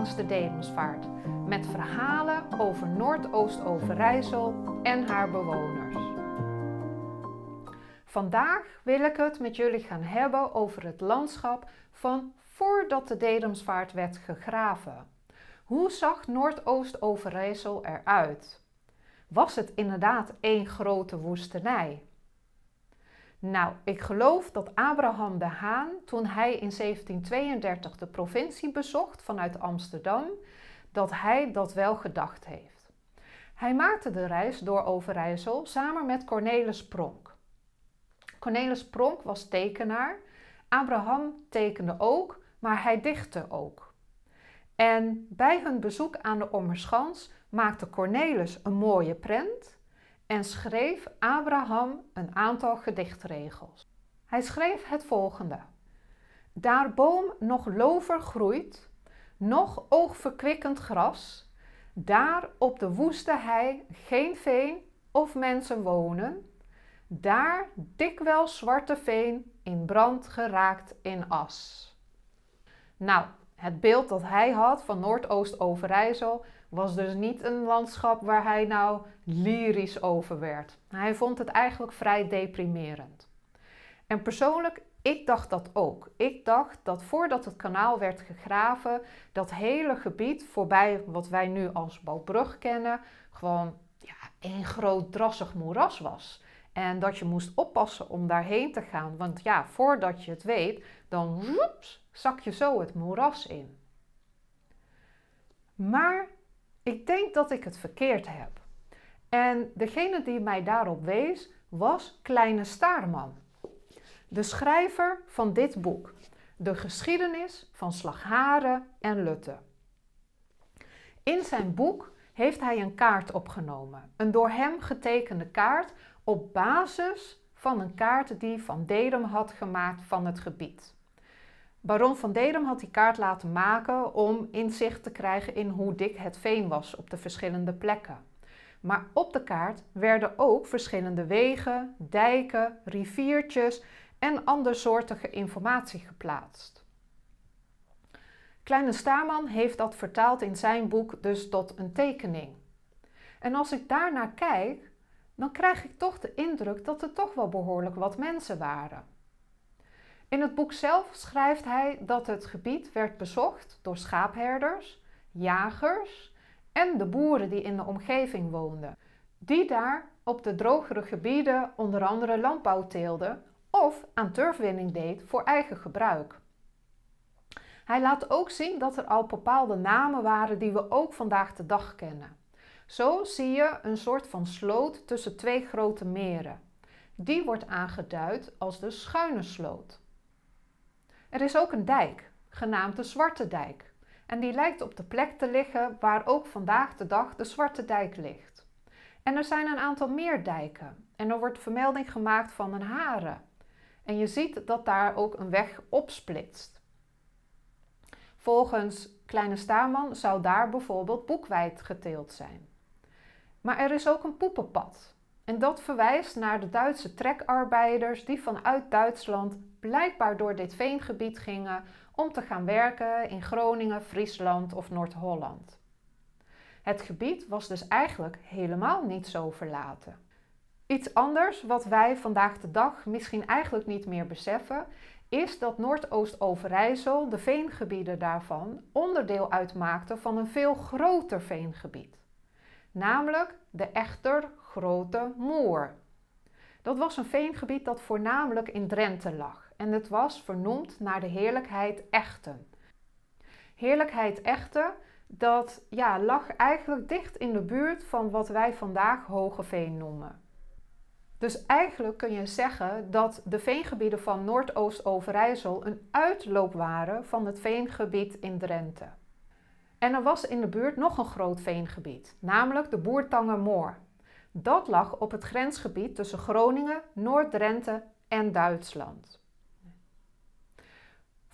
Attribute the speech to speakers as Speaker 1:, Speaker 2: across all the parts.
Speaker 1: langs de Dedemsvaart met verhalen over Noordoost-Overijssel en haar bewoners. Vandaag wil ik het met jullie gaan hebben over het landschap van voordat de Dedemsvaart werd gegraven. Hoe zag Noordoost-Overijssel eruit? Was het inderdaad één grote woestenij? Nou, ik geloof dat Abraham de Haan, toen hij in 1732 de provincie bezocht vanuit Amsterdam, dat hij dat wel gedacht heeft. Hij maakte de reis door Overijssel samen met Cornelis Pronk. Cornelis Pronk was tekenaar, Abraham tekende ook, maar hij dichtte ook. En bij hun bezoek aan de Ommerschans maakte Cornelis een mooie prent en schreef Abraham een aantal gedichtregels. Hij schreef het volgende: Daar boom nog lover groeit, nog oogverkwikkend gras, daar op de woeste hei geen veen of mensen wonen, daar dikwijls zwarte veen in brand geraakt in as. Nou, het beeld dat hij had van Noordoost-Overijssel was dus niet een landschap waar hij nou lyrisch over werd. Hij vond het eigenlijk vrij deprimerend. En persoonlijk, ik dacht dat ook. Ik dacht dat voordat het kanaal werd gegraven, dat hele gebied voorbij wat wij nu als Bouwbrug kennen, gewoon één groot drassig moeras was. En dat je moest oppassen om daarheen te gaan, want ja, voordat je het weet, dan zak je zo het moeras in. Maar ik denk dat ik het verkeerd heb. En degene die mij daarop wees, was Kleine Staarman, de schrijver van dit boek, De geschiedenis van Slagharen en Lutte. In zijn boek heeft hij een kaart opgenomen, een door hem getekende kaart op basis van een kaart die Van Dedem had gemaakt van het gebied. Baron Van Dedem had die kaart laten maken om inzicht te krijgen in hoe dik het veen was op de verschillende plekken. Maar op de kaart werden ook verschillende wegen, dijken, riviertjes en andersoortige informatie geplaatst. Kleine Staarman heeft dat vertaald in zijn boek dus tot een tekening. En als ik daarnaar kijk, dan krijg ik toch de indruk dat er toch wel behoorlijk wat mensen waren. In het boek zelf schrijft hij dat het gebied werd bezocht door schaapherders, jagers en de boeren die in de omgeving woonden, die daar op de drogere gebieden onder andere landbouw teelden of aan turfwinning deed voor eigen gebruik. Hij laat ook zien dat er al bepaalde namen waren die we ook vandaag de dag kennen. Zo zie je een soort van sloot tussen twee grote meren. Die wordt aangeduid als de Schuine Sloot. Er is ook een dijk, genaamd de Zwarte Dijk. En die lijkt op de plek te liggen waar ook vandaag de dag de Zwarte Dijk ligt. En er zijn een aantal meer dijken. En er wordt vermelding gemaakt van een haren. En je ziet dat daar ook een weg opsplitst. Volgens Kleine Staarman zou daar bijvoorbeeld boekweit geteeld zijn. Maar er is ook een poepenpad. En dat verwijst naar de Duitse trekarbeiders die vanuit Duitsland blijkbaar door dit veengebied gingen om te gaan werken in Groningen, Friesland of Noord-Holland. Het gebied was dus eigenlijk helemaal niet zo verlaten. Iets anders wat wij vandaag de dag misschien eigenlijk niet meer beseffen, is dat Noordoost-Overijssel, de veengebieden daarvan, onderdeel uitmaakten van een veel groter veengebied. Namelijk de Echter Grote Moer. Dat was een veengebied dat voornamelijk in Drenthe lag en het was vernoemd naar de heerlijkheid Echten. Heerlijkheid Echten, dat lag eigenlijk dicht in de buurt van wat wij vandaag Hogeveen noemen. Dus eigenlijk kun je zeggen dat de veengebieden van Noordoost-Overijssel een uitloop waren van het veengebied in Drenthe. En er was in de buurt nog een groot veengebied, namelijk de Boertangermoor. Dat lag op het grensgebied tussen Groningen, Noord-Drenthe en Duitsland.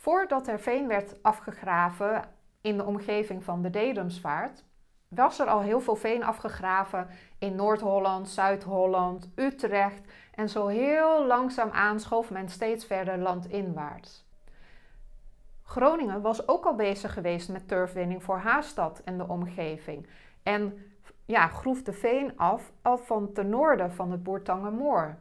Speaker 1: Voordat er veen werd afgegraven in de omgeving van de Dedemsvaart, was er al heel veel veen afgegraven in Noord-Holland, Zuid-Holland, Utrecht en zo heel langzaam schoof men steeds verder landinwaarts. Groningen was ook al bezig geweest met turfwinning voor Haastad en de omgeving. En ja, groef de veen af al van ten noorden van het Bourtangermoor.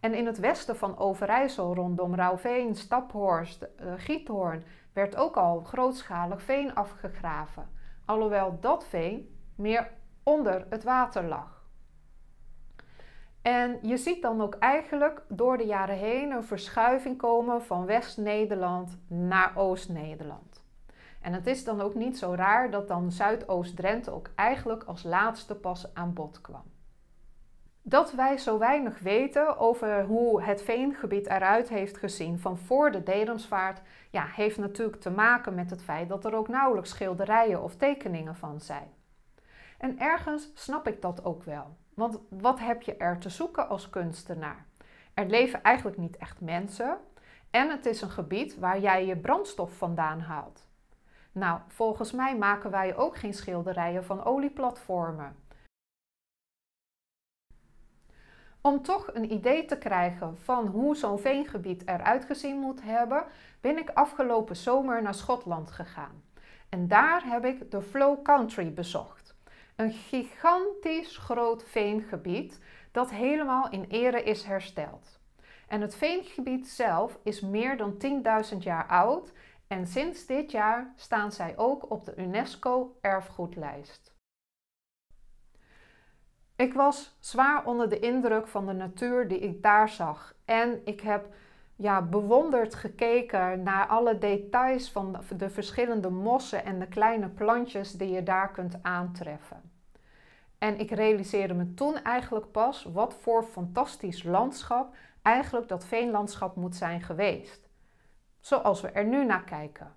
Speaker 1: En in het westen van Overijssel rondom Rauwveen, Staphorst, Giethoorn werd ook al grootschalig veen afgegraven. Alhoewel dat veen meer onder het water lag. En je ziet dan ook eigenlijk door de jaren heen een verschuiving komen van West-Nederland naar Oost-Nederland. En het is dan ook niet zo raar dat dan Zuidoost-Drenthe ook eigenlijk als laatste pas aan bod kwam. Dat wij zo weinig weten over hoe het veengebied eruit heeft gezien van voor de Dedemsvaart, ja, heeft natuurlijk te maken met het feit dat er ook nauwelijks schilderijen of tekeningen van zijn. En ergens snap ik dat ook wel. Want wat heb je er te zoeken als kunstenaar? Er leven eigenlijk niet echt mensen en het is een gebied waar jij je brandstof vandaan haalt. Nou, volgens mij maken wij ook geen schilderijen van olieplatformen. Om toch een idee te krijgen van hoe zo'n veengebied eruit gezien moet hebben, ben ik afgelopen zomer naar Schotland gegaan. En daar heb ik de Flow Country bezocht. Een gigantisch groot veengebied dat helemaal in ere is hersteld. En het veengebied zelf is meer dan 10.000 jaar oud en sinds dit jaar staan zij ook op de UNESCO erfgoedlijst. Ik was zwaar onder de indruk van de natuur die ik daar zag en ik heb bewonderd gekeken naar alle details van de verschillende mossen en de kleine plantjes die je daar kunt aantreffen. En ik realiseerde me toen eigenlijk pas wat voor fantastisch landschap eigenlijk dat veenlandschap moet zijn geweest. Zoals we er nu naar kijken.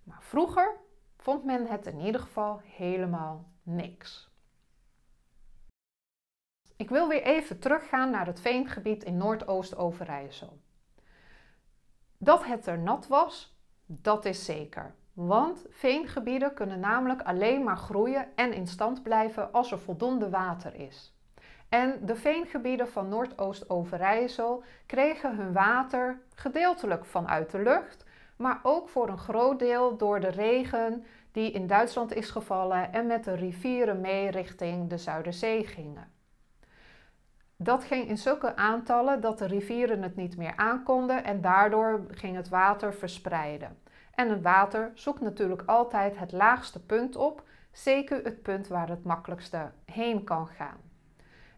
Speaker 1: Maar vroeger vond men het in ieder geval helemaal niks. Ik wil weer even teruggaan naar het veengebied in Noordoost-Overijssel. Dat het er nat was, dat is zeker. Want veengebieden kunnen namelijk alleen maar groeien en in stand blijven als er voldoende water is. En de veengebieden van Noordoost-Overijssel kregen hun water gedeeltelijk vanuit de lucht, maar ook voor een groot deel door de regen die in Duitsland is gevallen en met de rivieren mee richting de Zuiderzee gingen. Dat ging in zulke aantallen dat de rivieren het niet meer aankonden en daardoor ging het water verspreiden. En het water zoekt natuurlijk altijd het laagste punt op, zeker het punt waar het makkelijkste heen kan gaan.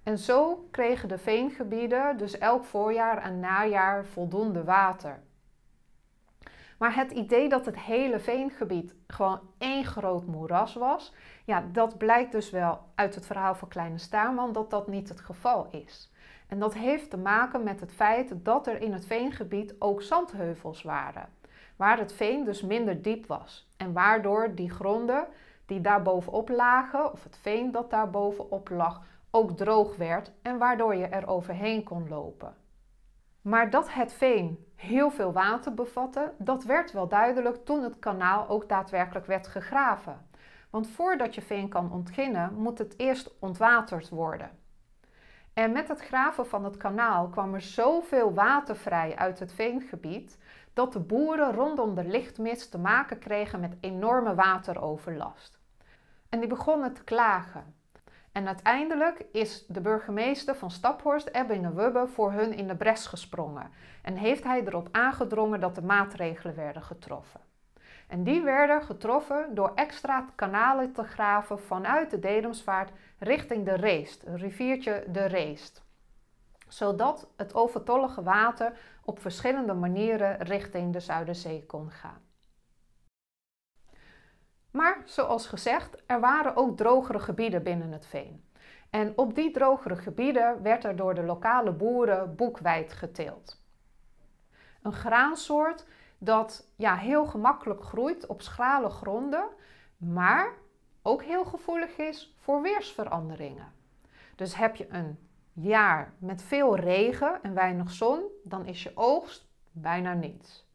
Speaker 1: En zo kregen de veengebieden dus elk voorjaar en najaar voldoende water. Maar het idee dat het hele veengebied gewoon één groot moeras was, ja, dat blijkt dus wel uit het verhaal van Kleine Staarman dat dat niet het geval is. En dat heeft te maken met het feit dat er in het veengebied ook zandheuvels waren, waar het veen dus minder diep was. En waardoor die gronden die daar bovenop lagen, of het veen dat daar bovenop lag, ook droog werd en waardoor je er overheen kon lopen. Maar dat het veen heel veel water bevatte, dat werd wel duidelijk toen het kanaal ook daadwerkelijk werd gegraven. Want voordat je veen kan ontginnen, moet het eerst ontwaterd worden. En met het graven van het kanaal kwam er zoveel water vrij uit het veengebied, dat de boeren rondom de lichtmist te maken kregen met enorme wateroverlast. En die begonnen te klagen. En uiteindelijk is de burgemeester van Staphorst, Ebbinge-Wubbe, voor hun in de bres gesprongen. En heeft hij erop aangedrongen dat de maatregelen werden getroffen. En die werden getroffen door extra kanalen te graven vanuit de Dedemsvaart richting de Reest, het riviertje de Reest. Zodat het overtollige water op verschillende manieren richting de Zuiderzee kon gaan. Maar zoals gezegd, er waren ook drogere gebieden binnen het veen. En op die drogere gebieden werd er door de lokale boeren boekweit geteeld. Een graansoort dat heel gemakkelijk groeit op schrale gronden, maar ook heel gevoelig is voor weersveranderingen. Dus heb je een jaar met veel regen en weinig zon, dan is je oogst bijna niets.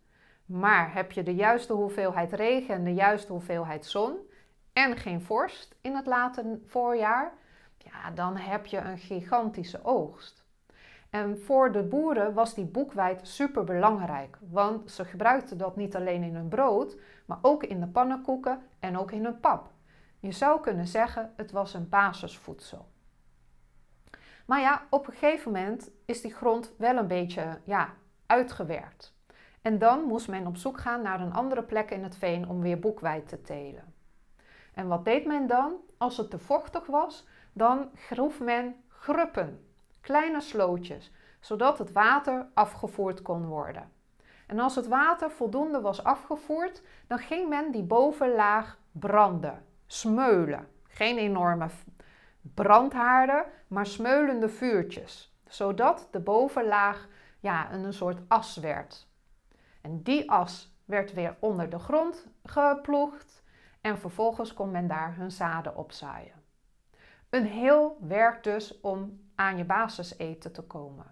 Speaker 1: Maar heb je de juiste hoeveelheid regen en de juiste hoeveelheid zon en geen vorst in het late voorjaar, ja, dan heb je een gigantische oogst. En voor de boeren was die boekweit super belangrijk, want ze gebruikten dat niet alleen in hun brood, maar ook in de pannenkoeken en ook in hun pap. Je zou kunnen zeggen, het was een basisvoedsel. Maar ja, op een gegeven moment is die grond wel een beetje uitgewerkt. En dan moest men op zoek gaan naar een andere plek in het veen om weer boekweit te telen. En wat deed men dan? Als het te vochtig was, dan groef men gruppen, kleine slootjes, zodat het water afgevoerd kon worden. En als het water voldoende was afgevoerd, dan ging men die bovenlaag branden, smeulen. Geen enorme brandhaarden, maar smeulende vuurtjes, zodat de bovenlaag een soort as werd. En die as werd weer onder de grond geploegd en vervolgens kon men daar hun zaden opzaaien. Een heel werk dus om aan je basiseten te komen.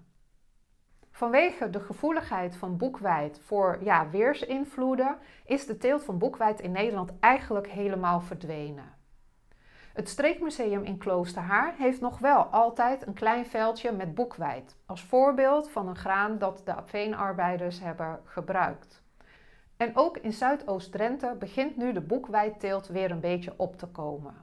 Speaker 1: Vanwege de gevoeligheid van boekweit voor weersinvloeden is de teelt van boekweit in Nederland eigenlijk helemaal verdwenen. Het Streekmuseum in Kloosterhaar heeft nog wel altijd een klein veldje met boekweit, als voorbeeld van een graan dat de veenarbeiders hebben gebruikt. En ook in Zuidoost-Drenthe begint nu de boekweitteelt weer een beetje op te komen.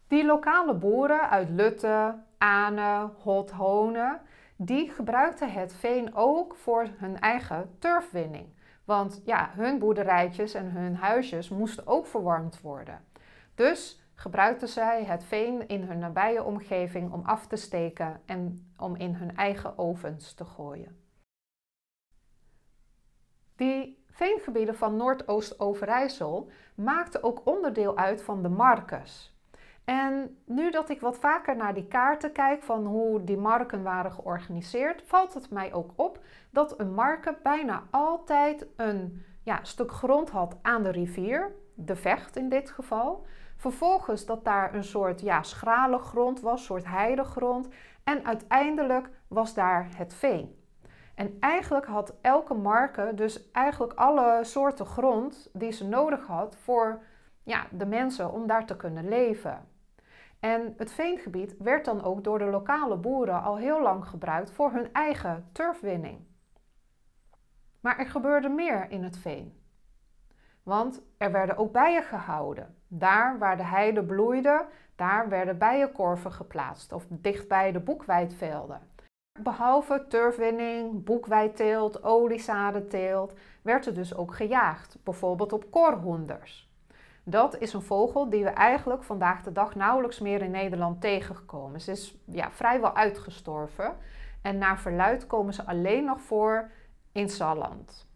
Speaker 1: Die lokale boeren uit Lutte, Ane, Holthone, die gebruikten het veen ook voor hun eigen turfwinning. Want hun boerderijtjes en hun huisjes moesten ook verwarmd worden. Dus gebruikten zij het veen in hun nabije omgeving om af te steken en om in hun eigen ovens te gooien. Die veengebieden van Noordoost-Overijssel maakten ook onderdeel uit van de markes. En nu dat ik wat vaker naar die kaarten kijk van hoe die marken waren georganiseerd, valt het mij ook op dat een marke bijna altijd een stuk grond had aan de rivier, de Vecht in dit geval. Vervolgens dat daar een soort schrale grond was, een soort heidegrond. En uiteindelijk was daar het veen. En eigenlijk had elke marke dus eigenlijk alle soorten grond die ze nodig had voor de mensen om daar te kunnen leven. En het veengebied werd dan ook door de lokale boeren al heel lang gebruikt voor hun eigen turfwinning. Maar er gebeurde meer in het veen. Want er werden ook bijen gehouden. Daar waar de heide bloeide, daar werden bijenkorven geplaatst of dichtbij de boekweitvelden. Behalve turfwinning, boekweitteelt, oliezadenteelt werd er dus ook gejaagd, bijvoorbeeld op korhoenders. Dat is een vogel die we eigenlijk vandaag de dag nauwelijks meer in Nederland tegenkomen. Ze is vrijwel uitgestorven en naar verluidt komen ze alleen nog voor in Salland.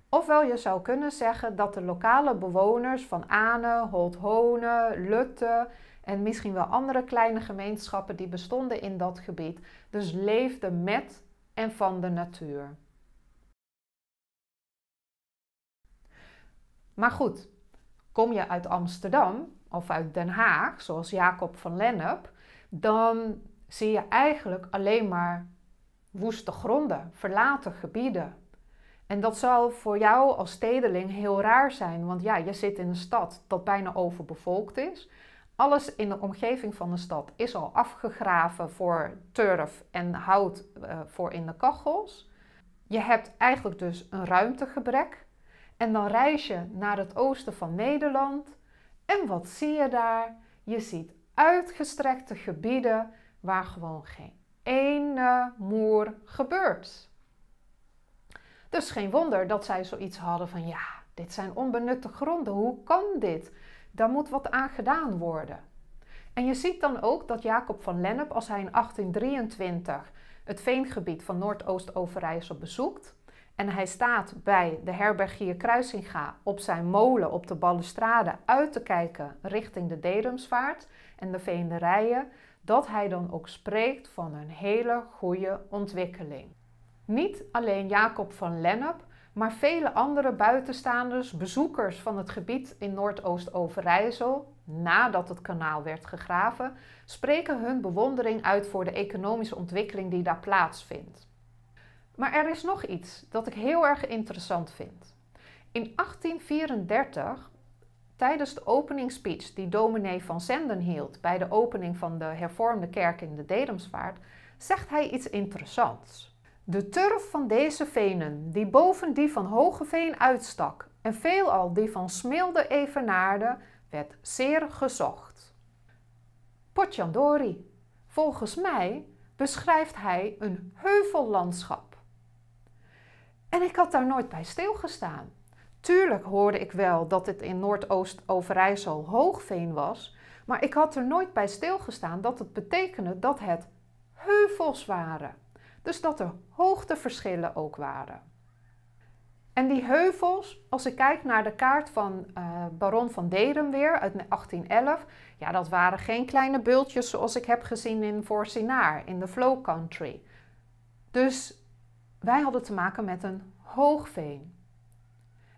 Speaker 1: Ofwel je zou kunnen zeggen dat de lokale bewoners van Ane, Holthone, Lutte en misschien wel andere kleine gemeenschappen die bestonden in dat gebied, dus leefden met en van de natuur. Maar goed, kom je uit Amsterdam of uit Den Haag, zoals Jacob van Lennep, dan zie je eigenlijk alleen maar woeste gronden, verlaten gebieden. En dat zal voor jou als stedeling heel raar zijn, want je zit in een stad dat bijna overbevolkt is. Alles in de omgeving van de stad is al afgegraven voor turf en hout voor in de kachels. Je hebt eigenlijk dus een ruimtegebrek. En dan reis je naar het oosten van Nederland. En wat zie je daar? Je ziet uitgestrekte gebieden waar gewoon geen ene moer gebeurt. Dus geen wonder dat zij zoiets hadden van dit zijn onbenutte gronden, hoe kan dit? Daar moet wat aan gedaan worden. En je ziet dan ook dat Jacob van Lennep, als hij in 1823 het veengebied van Noordoost-Overijssel bezoekt en hij staat bij de herbergier Kruisinga op zijn molen op de balustrade uit te kijken richting de Dedemsvaart en de veenderijen, dat hij dan ook spreekt van een hele goede ontwikkeling. Niet alleen Jacob van Lennep, maar vele andere buitenstaanders, bezoekers van het gebied in Noordoost-Overijssel, nadat het kanaal werd gegraven, spreken hun bewondering uit voor de economische ontwikkeling die daar plaatsvindt. Maar er is nog iets dat ik heel erg interessant vind. In 1834, tijdens de openingsspeech die dominee van Zenden hield bij de opening van de hervormde kerk in de Dedemsvaart, zegt hij iets interessants. De turf van deze venen, die boven die van Hoogeveen uitstak en veelal die van Smilde evenaarde, werd zeer gezocht. Potjandori. Volgens mij beschrijft hij een heuvellandschap. En ik had daar nooit bij stilgestaan. Tuurlijk hoorde ik wel dat het in Noordoost-Overijssel Hoogveen was, maar ik had er nooit bij stilgestaan dat het betekende dat het heuvels waren. Dus dat er hoogteverschillen ook waren. En die heuvels, als ik kijk naar de kaart van baron van Derenweer uit 1811, ja, dat waren geen kleine bultjes zoals ik heb gezien in Voorsinaar, in de Flow Country. Dus wij hadden te maken met een hoogveen.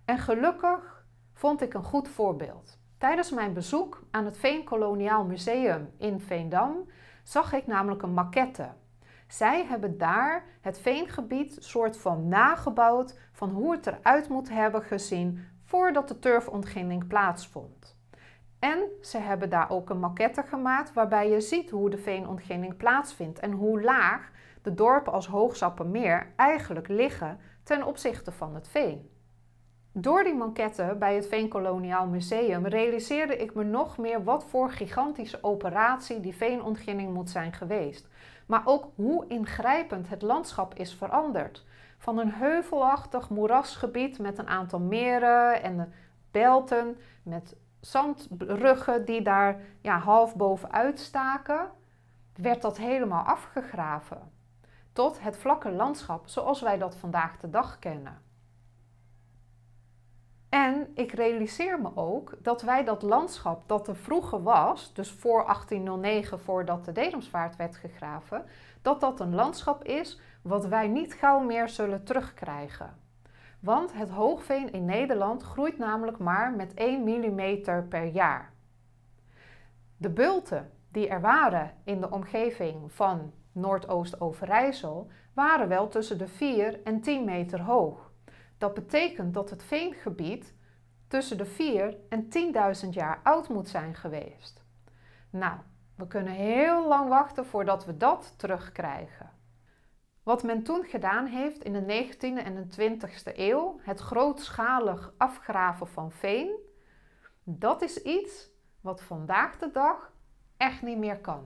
Speaker 1: En gelukkig vond ik een goed voorbeeld. Tijdens mijn bezoek aan het Veenkoloniaal Museum in Veendam zag ik namelijk een maquette. Zij hebben daar het veengebied soort van nagebouwd van hoe het eruit moet hebben gezien voordat de turfontginning plaatsvond. En ze hebben daar ook een maquette gemaakt waarbij je ziet hoe de veenontginning plaatsvindt en hoe laag de dorpen als Hoogsappenmeer eigenlijk liggen ten opzichte van het veen. Door die maquette bij het Veenkoloniaal Museum realiseerde ik me nog meer wat voor gigantische operatie die veenontginning moet zijn geweest. Maar ook hoe ingrijpend het landschap is veranderd. Van een heuvelachtig moerasgebied met een aantal meren en belten met zandruggen die daar half bovenuit staken, werd dat helemaal afgegraven. Tot het vlakke landschap zoals wij dat vandaag de dag kennen. En ik realiseer me ook dat wij dat landschap dat er vroeger was, dus voor 1809, voordat de Dedemsvaart werd gegraven, dat dat een landschap is wat wij niet gauw meer zullen terugkrijgen. Want het hoogveen in Nederland groeit namelijk maar met 1 mm per jaar. De bulten die er waren in de omgeving van Noordoost-Overijssel waren wel tussen de 4 en 10 meter hoog. Dat betekent dat het veengebied tussen de 4 en 10.000 jaar oud moet zijn geweest. Nou, we kunnen heel lang wachten voordat we dat terugkrijgen. Wat men toen gedaan heeft in de 19e en de 20e eeuw, het grootschalig afgraven van veen, dat is iets wat vandaag de dag echt niet meer kan.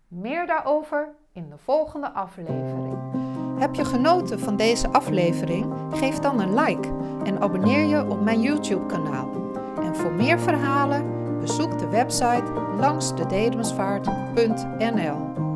Speaker 1: Meer daarover in de volgende aflevering. Heb je genoten van deze aflevering? Geef dan een like en abonneer je op mijn YouTube-kanaal. En voor meer verhalen bezoek de website langsdededemsvaart.nl.